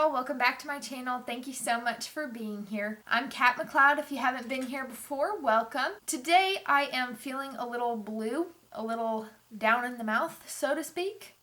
y'all, welcome back to my channel. Thank you so much for being here. I'm McCloud. If you haven't been here before, welcome. Today I am feeling a little blue, a little down in the mouth, so to speak.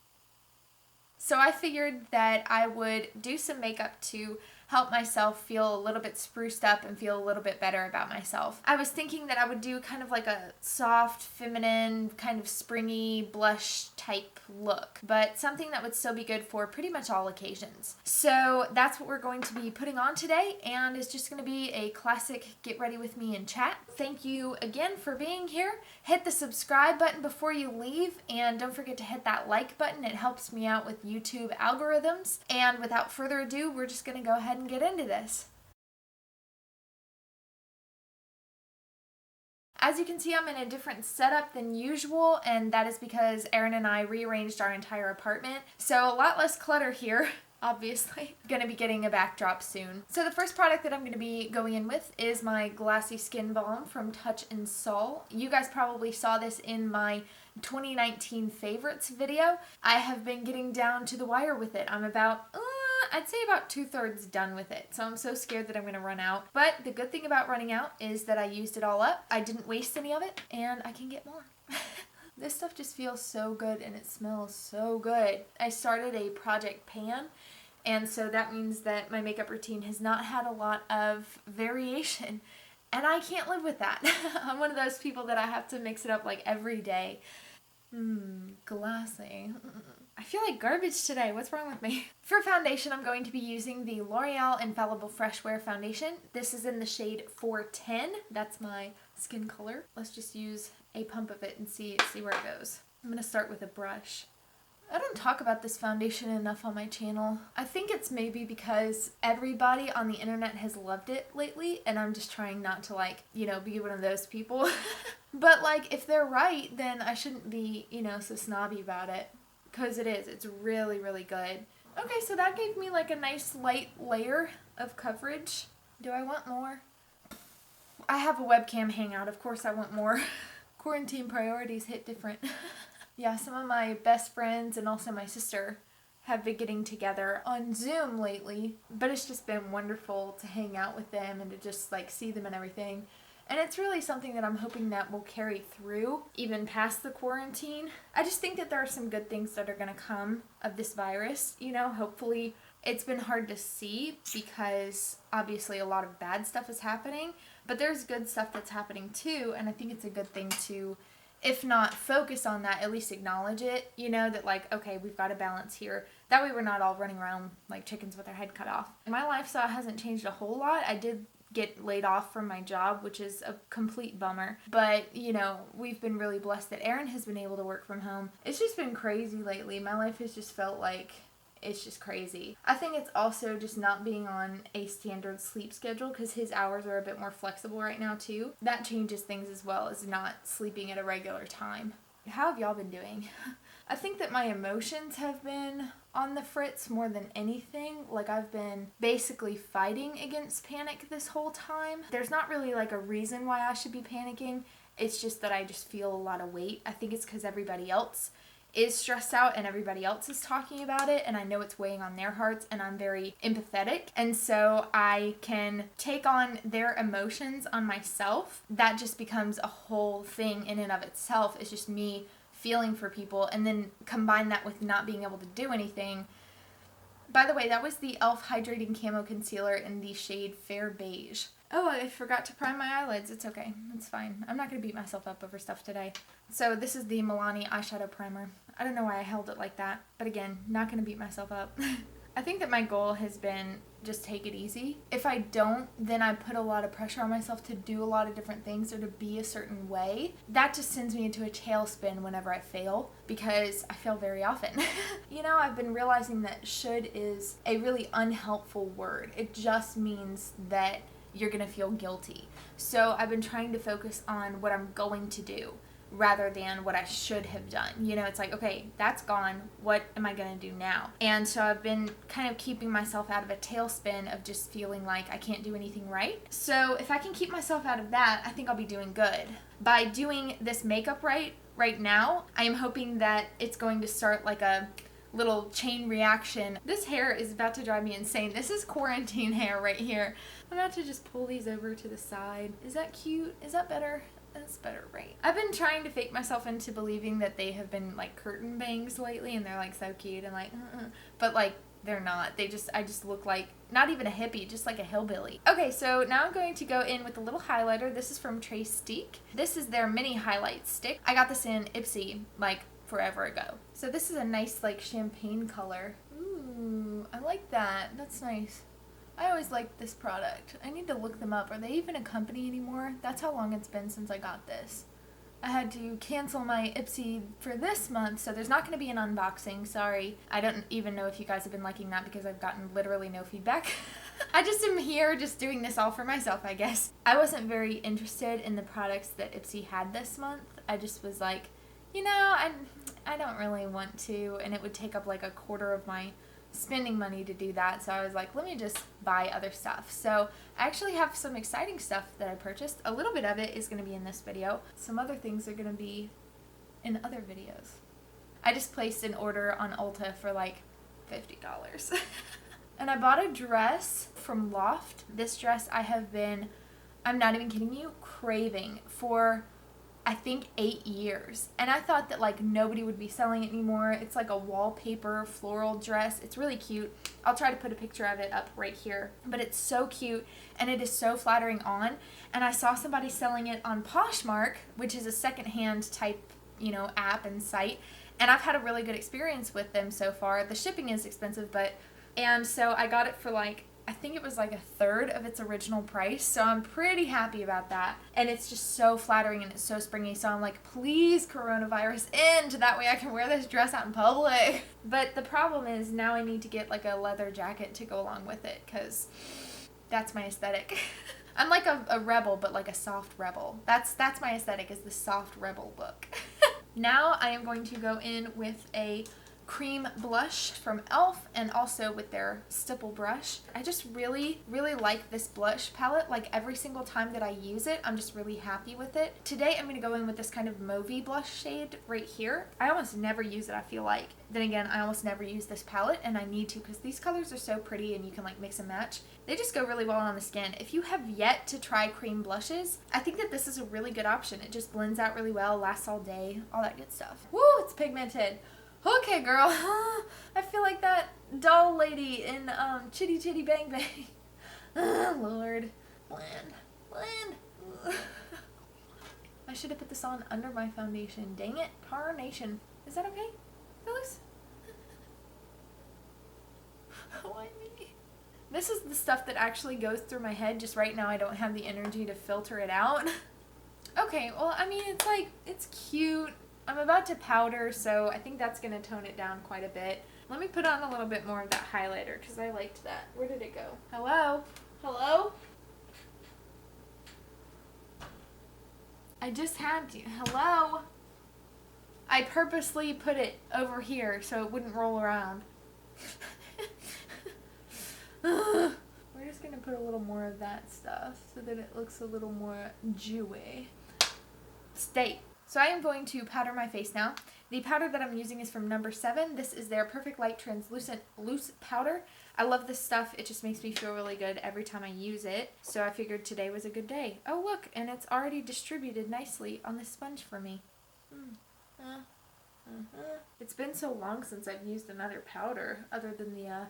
So I figured that I would do some makeup to help myself feel a little bit spruced up and feel a little bit better about myself. I was thinking that I would do kind of like a soft, feminine, kind of springy blush type look, but something that would still be good for pretty much all occasions. So that's what we're going to be putting on today, and it's just going to be a classic get ready with me and chat. Thank you again for being here. Hit the subscribe button before you leave, and don't forget to hit that like button. It helps me out with YouTube algorithms. And without further ado, we're just going to go ahead and get into this. As you can see, I'm in a different setup than usual, and that is because Aaron and I rearranged our entire apartment. So a lot less clutter here, obviously. Gonna be getting a backdrop soon. So the first product that I'm gonna be going in with is my Glassy Skin Balm from Touch and Sol. You guys probably saw this in my 2019 favorites video. I have been getting down to the wire with it. I'm about, I'd say about 2/3 done with it. So I'm so scared that I'm gonna run out. But the good thing about running out is that I used it all up. I didn't waste any of it, and I can get more. This stuff just feels so good and it smells so good. I started a project pan, and so that means that my makeup routine has not had a lot of variation, and I can't live with that. I'm one of those people that I have to mix it up like every day. Glassy. I feel like garbage today. What's wrong with me? For foundation, I'm going to be using the L'Oreal Infallible Fresh Wear Foundation. This is in the shade 410. That's my skin color. Let's just use a pump of it and see where it goes. I'm going to start with a brush. I don't talk about this foundation enough on my channel. I think it's maybe because everybody on the internet has loved it lately, and I'm just trying not to, like, you know, be one of those people. But, like, if they're right, then I shouldn't be, you know, so snobby about it. Because it is. It's really, really good. Okay, so that gave me, like, a nice light layer of coverage. Do I want more? I have a webcam hangout. Of course I want more. Quarantine priorities hit different. Yeah, some of my best friends and also my sister have been getting together on Zoom lately, but it's just been wonderful to hang out with them and to just like see them and everything. And it's really something that I'm hoping that will carry through even past the quarantine. I just think that there are some good things that are going to come of this virus, you know, hopefully. It's been hard to see because obviously a lot of bad stuff is happening, but there's good stuff that's happening too, and I think it's a good thing to, if not focus on that, at least acknowledge it, you know, that like, okay, we've got a balance here. That way we're not all running around like chickens with our head cut off. My lifestyle hasn't changed a whole lot. I did get laid off from my job, which is a complete bummer. But, you know, we've been really blessed that Aaron has been able to work from home. It's just been crazy lately. My life has just felt like it's just crazy. I think it's also just not being on a standard sleep schedule because his hours are a bit more flexible right now too. That changes things as well as not sleeping at a regular time. How have y'all been doing? I think that my emotions have been on the fritz more than anything. Like I've been basically fighting against panic this whole time. There's not really like a reason why I should be panicking. It's just that I just feel a lot of weight. I think it's because everybody else is stressed out and everybody else is talking about it, and I know it's weighing on their hearts, and I'm very empathetic, and so I can take on their emotions on myself. That just becomes a whole thing in and of itself. It's just me feeling for people, and then combine that with not being able to do anything. By the way, that was the e.l.f. Hydrating Camo Concealer in the shade Fair Beige. Oh, I forgot to prime my eyelids. It's okay. It's fine. I'm not going to beat myself up over stuff today. So this is the Milani eyeshadow primer. I don't know why I held it like that, but again, not going to beat myself up. I think that my goal has been just take it easy. If I don't, then I put a lot of pressure on myself to do a lot of different things or to be a certain way. That just sends me into a tailspin whenever I fail, because I fail very often. You know, I've been realizing that should is a really unhelpful word. It just means that you're gonna feel guilty. So I've been trying to focus on what I'm going to do rather than what I should have done. You know, it's like, okay, that's gone. What am I going to do now? And so I've been kind of keeping myself out of a tailspin of just feeling like I can't do anything right. So if I can keep myself out of that, I think I'll be doing good. By doing this makeup right now, I am hoping that it's going to start like a little chain reaction. This hair is about to drive me insane. This is quarantine hair right here. I'm about to just pull these over to the side. Is that cute? Is that better? That's better, right? I've been trying to fake myself into believing that they have been like curtain bangs lately and they're like so cute and like, but like they're not. I just look like not even a hippie, just like a hillbilly. Okay, so now I'm going to go in with a little highlighter. This is from Trace Steak. This is their mini highlight stick. I got this in Ipsy like forever ago. So this is a nice like champagne color. Ooh, I like that. That's nice. I always liked this product. I need to look them up. Are they even a company anymore? That's how long it's been since I got this. I had to cancel my Ipsy for this month, so there's not going to be an unboxing. Sorry. I don't even know if you guys have been liking that because I've gotten literally no feedback. I just am here just doing this all for myself, I guess. I wasn't very interested in the products that Ipsy had this month. I just was like, you know, I don't really want to, and it would take up like a quarter of my spending money to do that, so I was like, let me just buy other stuff. So I actually have some exciting stuff that I purchased. A little bit of it is going to be in this video. Some other things are going to be in other videos. I just placed an order on Ulta for like $50. And I bought a dress from Loft. This dress I'm not even kidding you, craving for I think 8 years, and I thought that like nobody would be selling it anymore. It's like a wallpaper floral dress. It's really cute. I'll try to put a picture of it up right here, but it's so cute and it is so flattering on. And I saw somebody selling it on Poshmark, which is a secondhand type, you know, app and site, and I've had a really good experience with them so far. The shipping is expensive, and so I got it for like, I think it was like a third of its original price, so I'm pretty happy about that. And it's just so flattering and it's so springy, so I'm like, please coronavirus end, that way I can wear this dress out in public. But the problem is now I need to get like a leather jacket to go along with it, because that's my aesthetic. I'm like a rebel, but like a soft rebel. That's my aesthetic, is the soft rebel look. Now I am going to go in with a cream blush from e.l.f. and also with their stipple brush. I just really like this blush palette. Like every single time that I use it, I'm just really happy with it. Today I'm going to go in with this kind of mauvey blush shade right here. I almost never use it, I feel like. Then again, I almost never use this palette, and I need to because these colors are so pretty and you can like mix and match. They just go really well on the skin. If you have yet to try cream blushes, I think that this is a really good option. It just blends out really well, lasts all day, all that good stuff. Woo, it's pigmented. Okay, girl. I feel like that doll lady in Chitty Chitty Bang Bang. Lord. Blend. I should have put this on under my foundation. Dang it. Tarnation. Is that okay, Phyllis? Why me? This is the stuff that actually goes through my head. Just right now I don't have the energy to filter it out. Okay, well, I mean, it's like, it's cute. I'm about to powder, so I think that's going to tone it down quite a bit. Let me put on a little bit more of that highlighter, because I liked that. Where did it go? Hello? Hello? I just had to. Hello? I purposely put it over here so it wouldn't roll around. We're just going to put a little more of that stuff so that it looks a little more dewy. Stay. So I am going to powder my face now. The powder that I'm using is from No. 7. This is their Perfect Light Translucent Loose Powder. I love this stuff. It just makes me feel really good every time I use it. So I figured today was a good day. Oh look, and it's already distributed nicely on the sponge for me. It's been so long since I've used another powder other than the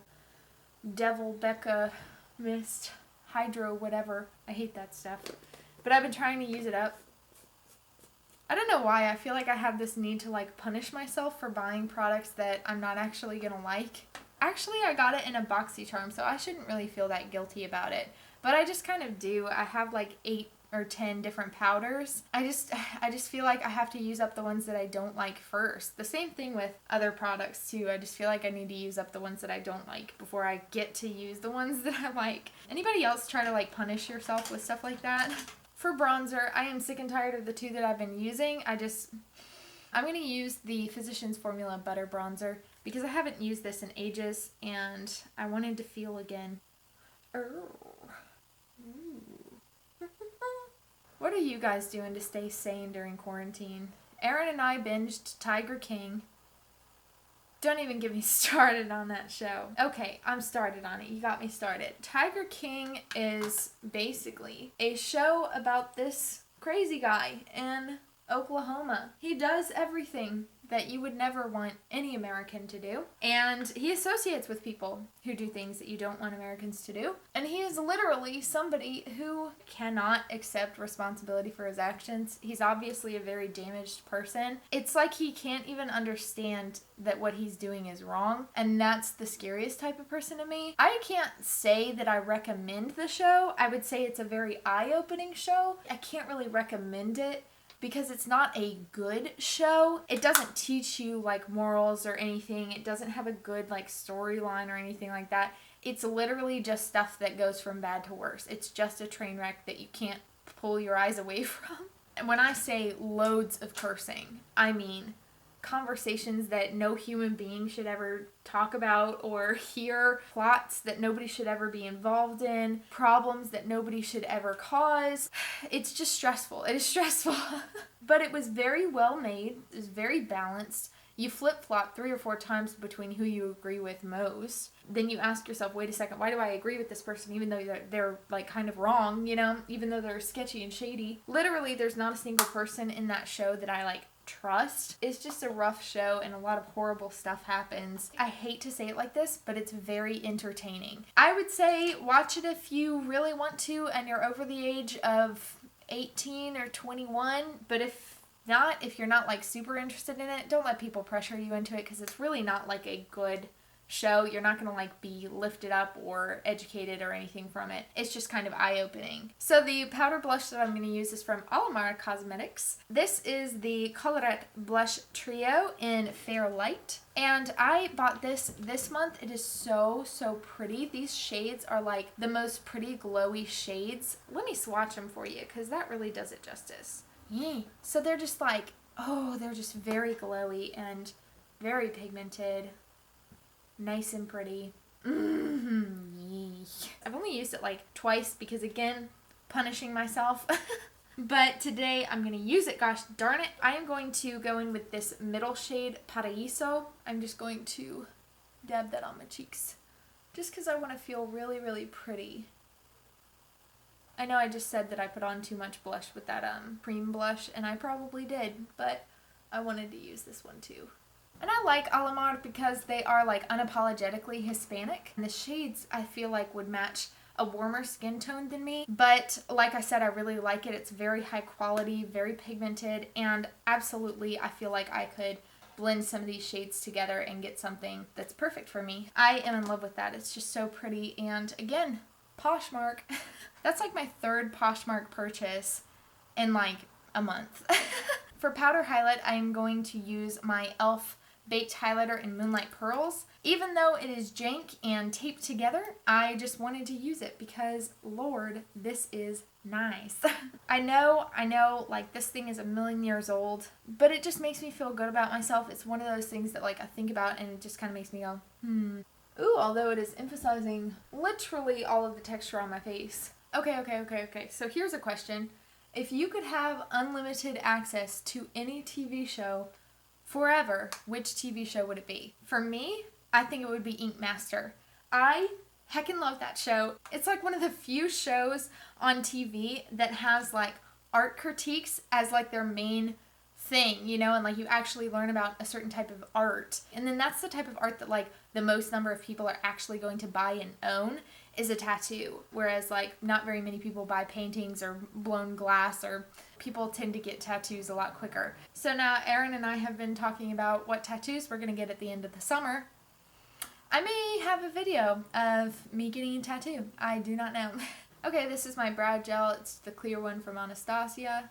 Devil Becca Mist Hydro whatever. I hate that stuff. But I've been trying to use it up. I don't know why. I feel like I have this need to like punish myself for buying products that I'm not actually gonna like. Actually, I got it in a BoxyCharm, so I shouldn't really feel that guilty about it. But I just kind of do. I have like 8 or 10 different powders. I just feel like I have to use up the ones that I don't like first. The same thing with other products too. I just feel like I need to use up the ones that I don't like before I get to use the ones that I like. Anybody else try to like punish yourself with stuff like that? For bronzer, I am sick and tired of the 2 that I've been using. I'm going to use the Physicians Formula Butter Bronzer because I haven't used this in ages and I wanted to feel again. What are you guys doing to stay sane during quarantine? Aaron and I binged Tiger King. Don't even get me started on that show. Okay, I'm started on it. You got me started. Tiger King is basically a show about this crazy guy in Oklahoma. He does everything that you would never want any American to do. And he associates with people who do things that you don't want Americans to do. And he is literally somebody who cannot accept responsibility for his actions. He's obviously a very damaged person. It's like he can't even understand that what he's doing is wrong. And that's the scariest type of person to me. I can't say that I recommend the show. I would say it's a very eye-opening show. I can't really recommend it because it's not a good show. It doesn't teach you like morals or anything. It doesn't have a good like storyline or anything like that. It's literally just stuff that goes from bad to worse. It's just a train wreck that you can't pull your eyes away from. And when I say loads of cursing, I mean conversations that no human being should ever talk about or hear, plots that nobody should ever be involved in, problems that nobody should ever cause. It's just stressful. It is stressful. But it was very well made. It was very balanced. You flip-flop 3 or 4 times between who you agree with most. Then you ask yourself, wait a second, why do I agree with this person even though they're like kind of wrong, you know, even though they're sketchy and shady? Literally, there's not a single person in that show that I like trust. It's just a rough show and a lot of horrible stuff happens. I hate to say it like this, but it's very entertaining. I would say watch it if you really want to and you're over the age of 18 or 21, but if you're not like super interested in it, don't let people pressure you into it because it's really not like a good show. You're not going to like be lifted up or educated or anything from it. It's just kind of eye-opening. So the powder blush that I'm going to use is from Alamar Cosmetics. This is the Colorette Blush Trio in Fair Light. And I bought this month. It is so pretty. These shades are like the most pretty glowy shades. Let me swatch them for you because that really does it justice. So they're just like, they're just very glowy and very pigmented. Nice and pretty. I've only used it like twice because, again, punishing myself. But today I'm going to use it. Gosh darn it. I am going to go in with this middle shade, Paraíso. I'm just going to dab that on my cheeks just because I want to feel really pretty. I know I just said that I put on too much blush with that cream blush, and I probably did, but I wanted to use this one too. And I like Alamar because they are like unapologetically Hispanic. And the shades I feel like would match a warmer skin tone than me. But like I said, I really like it. It's very high quality, very pigmented, and absolutely I feel like I could blend some of these shades together and get something that's perfect for me. I am in love with that. It's just so pretty. And again, Poshmark. That's like my 3rd Poshmark purchase in like a month. For powder highlight, I am going to use my e.l.f. Baked Highlighter in Moonlight Pearls. Even though it is jank and taped together, I just wanted to use it because, Lord, this is nice. I know, like this thing is a million years old, but it just makes me feel good about myself. It's one of those things that like I think about and it just kind of makes me go, Ooh, although it is emphasizing literally all of the texture on my face. Okay. So here's a question. If you could have unlimited access to any TV show forever, which TV show would it be? For me, I think it would be Ink Master. I heckin' love that show. It's like one of the few shows on TV that has like art critiques as like their main thing, you know, and like you actually learn about a certain type of art. And then that's the type of art that like the most number of people are actually going to buy and own is a tattoo. Whereas like not very many people buy paintings or blown glass, or people tend to get tattoos a lot quicker. So now Erin and I have been talking about what tattoos we're going to get at the end of the summer. I may have a video of me getting a tattoo. I do not know. Okay, this is my brow gel. It's the clear one from Anastasia.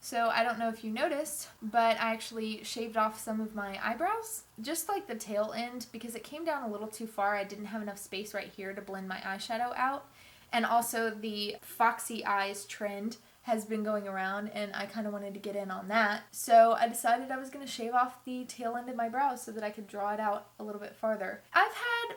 So I don't know if you noticed, but I actually shaved off some of my eyebrows, just like the tail end, because it came down a little too far. I didn't have enough space right here to blend my eyeshadow out. And also the foxy eyes trend has been going around, and I kind of wanted to get in on that. So I decided I was going to shave off the tail end of my brows so that I could draw it out a little bit farther. I've had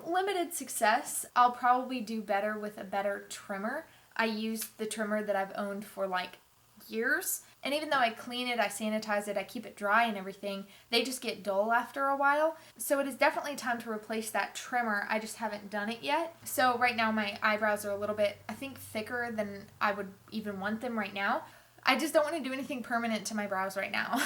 limited success. I'll probably do better with a better trimmer. I used the trimmer that I've owned for like years, And even though I clean it, I sanitize it, I keep it dry and everything, they just get dull after a while. So it is definitely time to replace that trimmer. I just haven't done it yet. So right now my eyebrows are a little bit, I think, thicker than I would even want them right now. I just don't want to do anything permanent to my brows right now.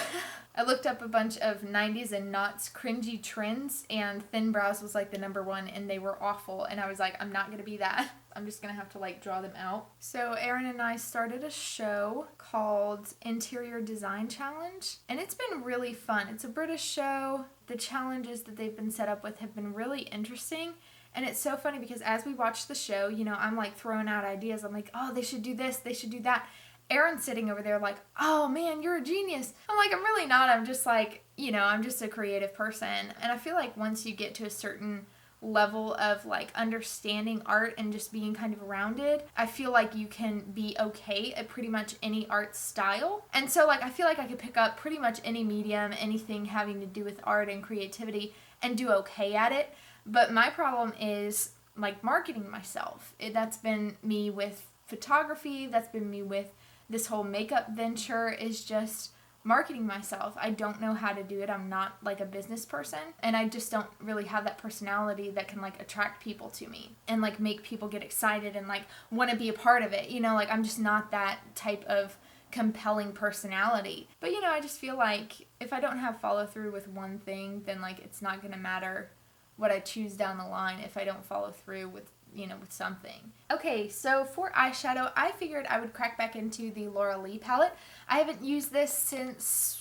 I looked up a bunch of 90s and knots cringy trends, and thin brows was like the #1, and they were awful. And I was like, I'm not going to be that. I'm just going to have to like draw them out. So Aaron and I started a show called Interior Design Challenge, and it's been really fun. It's a British show. The challenges that they've been set up with have been really interesting. And it's so funny because as we watch the show, you know, I'm like throwing out ideas. I'm like, oh, they should do this, they should do that. Aaron's sitting over there like, oh man, you're a genius. I'm like, I'm really not. I'm just like, you know, I'm just a creative person. And I feel like once you get to a certain level of like understanding art and just being kind of rounded, I feel like you can be okay at pretty much any art style. And so like, I feel like I could pick up pretty much any medium, anything having to do with art and creativity, and do okay at it. But my problem is like marketing myself. That's been me with photography. That's been me with this whole makeup venture, is just marketing myself. I don't know how to do it. I'm not like a business person, and I just don't really have that personality that can like attract people to me and like make people get excited and like want to be a part of it. You know, like I'm just not that type of compelling personality. But you know, I just feel like if I don't have follow through with one thing, then like it's not going to matter what I choose down the line if I don't follow through with, you know, with something. Okay, so for eyeshadow, I figured I would crack back into the Laura Lee palette. I haven't used this since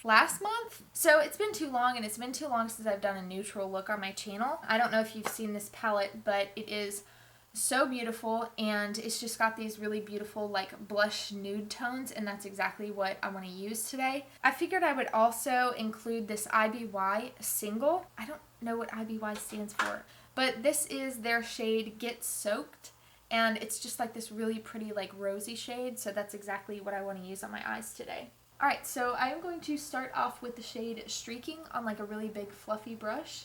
last month, so it's been too long, and it's been too long since I've done a neutral look on my channel. I don't know if you've seen this palette, but it is so beautiful, and it's just got these really beautiful like blush nude tones, and that's exactly what I want to use today. I figured I would also include this IBY single. I don't know what IBY stands for, but this is their shade Get Soaked, and it's just like this really pretty like rosy shade, so that's exactly what I want to use on my eyes today. Alright, so I am going to start off with the shade Streaking on like a really big fluffy brush,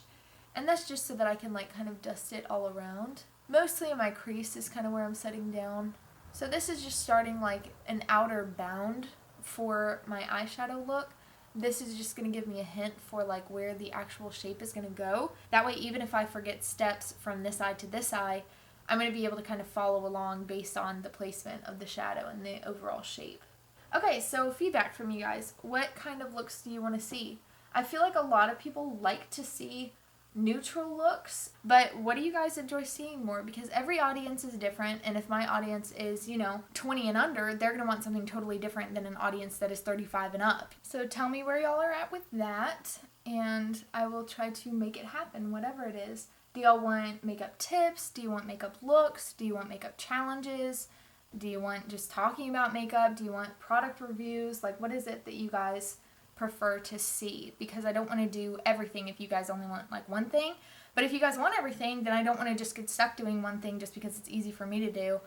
and that's just so that I can like kind of dust it all around. Mostly in my crease is kind of where I'm setting down. So this is just starting like an outer bound for my eyeshadow look. This is just going to give me a hint for like where the actual shape is going to go. That way, even if I forget steps from this eye to this eye, I'm going to be able to kind of follow along based on the placement of the shadow and the overall shape. Okay, so feedback from you guys. What kind of looks do you want to see? I feel like a lot of people like to see neutral looks, but what do you guys enjoy seeing more? Because every audience is different, and if my audience is, you know, 20 and under, they're going to want something totally different than an audience that is 35 and up. So tell me where y'all are at with that, and I will try to make it happen, whatever it is. Do y'all want makeup tips? Do you want makeup looks? Do you want makeup challenges? Do you want just talking about makeup? Do you want product reviews? Like, what is it that you guys prefer to see? Because I don't want to do everything if you guys only want like one thing. But if you guys want everything, then I don't want to just get stuck doing one thing just because it's easy for me to do.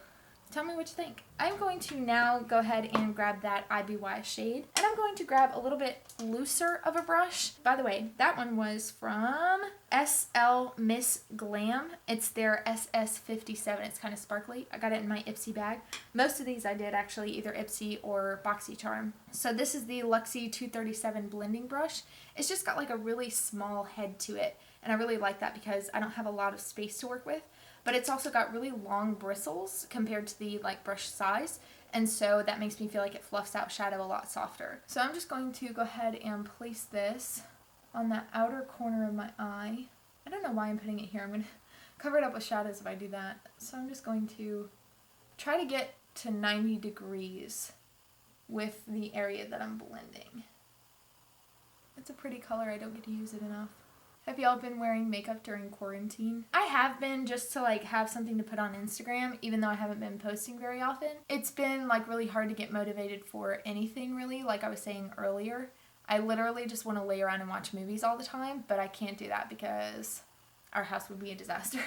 Tell me what you think. I'm going to now go ahead and grab that IBY shade, and I'm going to grab a little bit looser of a brush. By the way, that one was from SL Miss Glam. It's their SS57. It's kind of sparkly. I got it in my Ipsy bag. Most of these I did actually either Ipsy or BoxyCharm. So this is the Luxie 237 blending brush. It's just got like a really small head to it, and I really like that because I don't have a lot of space to work with. But it's also got really long bristles compared to the like brush size, and so that makes me feel like it fluffs out shadow a lot softer. So I'm just going to go ahead and place this on the outer corner of my eye. I don't know why I'm putting it here. I'm going to cover it up with shadows if I do that. So I'm just going to try to get to 90 degrees with the area that I'm blending. It's a pretty color. I don't get to use it enough. Have y'all been wearing makeup during quarantine? I have been, just to like have something to put on Instagram, even though I haven't been posting very often. It's been like really hard to get motivated for anything really, like I was saying earlier. I literally just want to lay around and watch movies all the time, but I can't do that because our house would be a disaster.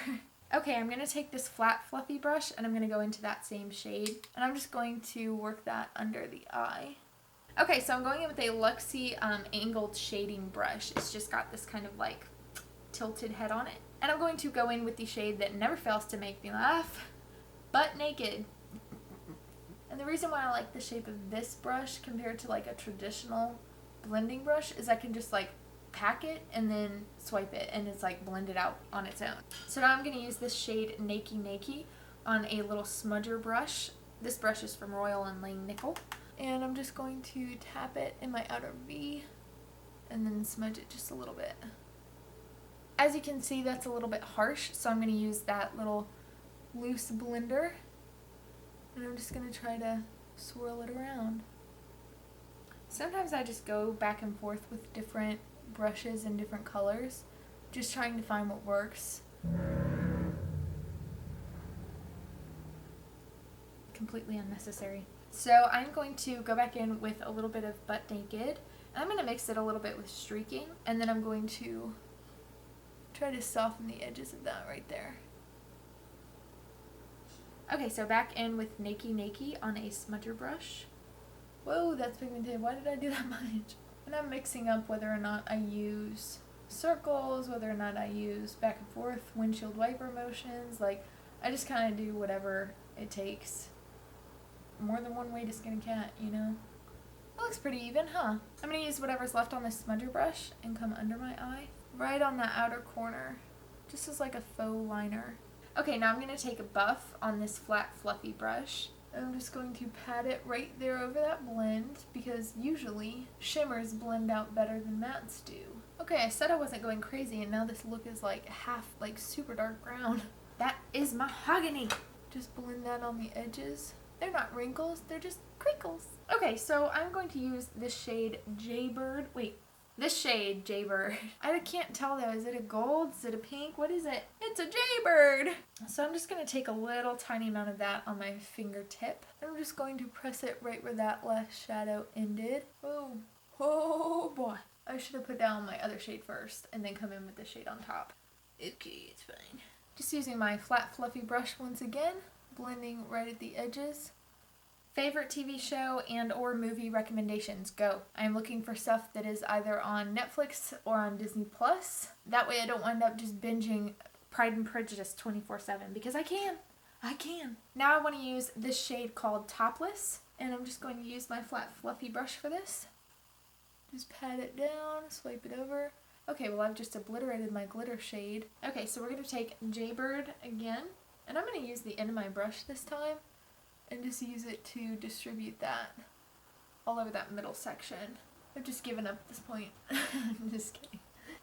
Okay, I'm going to take this flat fluffy brush and I'm going to go into that same shade, and I'm just going to work that under the eye. Okay, so I'm going in with a Luxie angled shading brush. It's just got this kind of like tilted head on it. And I'm going to go in with the shade that never fails to make me laugh, Butt Naked. And And the reason why I like the shape of this brush compared to like a traditional blending brush is I can just like pack it and then swipe it and it's like blended out on its own. So now I'm going to use this shade Nakey Nakey on a little smudger brush. This brush is from Royal and Lang Nickel. And I'm just going to tap it in my outer V and then smudge it just a little bit. As you can see, that's a little bit harsh, so I'm going to use that little loose blender. And I'm just going to try to swirl it around. Sometimes I just go back and forth with different brushes and different colors, just trying to find what works. Completely unnecessary. So I'm going to go back in with a little bit of Butt Naked, and I'm going to mix it a little bit with Streaking, and then I'm going to try to soften the edges of that right there. Okay, so back in with Nakey Nakey on a smudger brush. Whoa, that's pigmented. Why did I do that much? And I'm mixing up whether or not I use circles, whether or not I use back and forth windshield wiper motions. Like, I just kind of do whatever it takes. More than one way to skin a cat, you know? That looks pretty even, huh? I'm going to use whatever's left on this smudger brush and come under my eye, right on the outer corner, just as like a faux liner. Okay, now I'm going to take a buff on this flat fluffy brush. And I'm just going to pat it right there over that blend, because usually shimmers blend out better than mattes do. Okay, I said I wasn't going crazy, and now this look is like half like super dark brown. That is mahogany. Just blend that on the edges. They're not wrinkles, they're just crinkles. Okay, so I'm going to use this shade Jaybird. Wait, this shade Jaybird. I can't tell though, is it a gold? Is it a pink? What is it? It's a Jaybird! So I'm just going to take a little tiny amount of that on my fingertip. I'm just going to press it right where that last shadow ended. Oh, oh boy. I should have put down my other shade first and then come in with the shade on top. Okay, it's fine. Just using my flat fluffy brush once again. Blending right at the edges. Favorite TV show and or movie recommendations, go. I'm looking for stuff that is either on Netflix or on Disney Plus. That way I don't wind up just binging Pride and Prejudice 24/7 because I can. Now I want to use this shade called Topless, and I'm just going to use my flat fluffy brush for this. Just pat it down, swipe it over. Okay, well I've just obliterated my glitter shade. Okay, so we're going to take Jaybird again. And I'm going to use the end of my brush this time and just use it to distribute that all over that middle section. I've just given up at this point. I'm just kidding.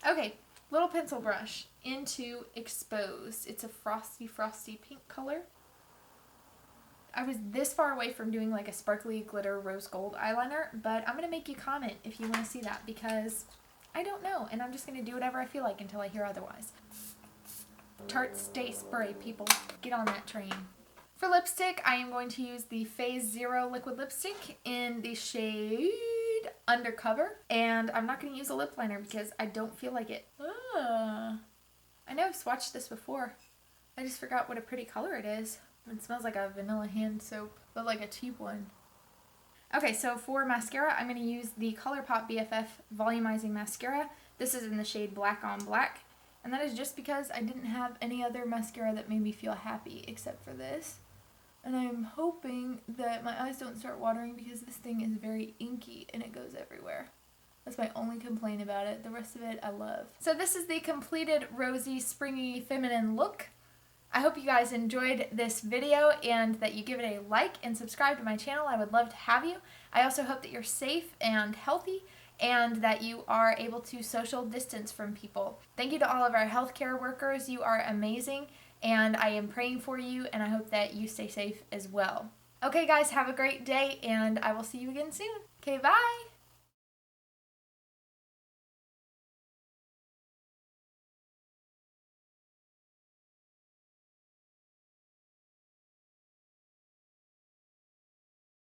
Okay, little pencil brush into Exposed. It's a frosty, frosty pink color. I was this far away from doing like a sparkly glitter rose gold eyeliner, but I'm going to make you comment if you want to see that because I don't know, and I'm just going to do whatever I feel like until I hear otherwise. Tarte Stay Spray, people. Get on that train. For lipstick, I am going to use the Phase Zero liquid lipstick in the shade Undercover. And I'm not going to use a lip liner because I don't feel like it. I know I've swatched this before. I just forgot what a pretty color it is. It smells like a vanilla hand soap, but like a cheap one. Okay, so for mascara, I'm going to use the ColourPop BFF Volumizing Mascara. This is in the shade Black on Black. And that is just because I didn't have any other mascara that made me feel happy except for this. And I'm hoping that my eyes don't start watering because this thing is very inky and it goes everywhere. That's my only complaint about it. The rest of it I love. So this is the completed rosy, springy, feminine look. I hope you guys enjoyed this video and that you give it a like and subscribe to my channel. I would love to have you. I also hope that you're safe and healthy and that you are able to social distance from people. Thank you to all of our healthcare workers. You are amazing, and I am praying for you, and I hope that you stay safe as well. Okay, guys, have a great day, and I will see you again soon. Okay, bye!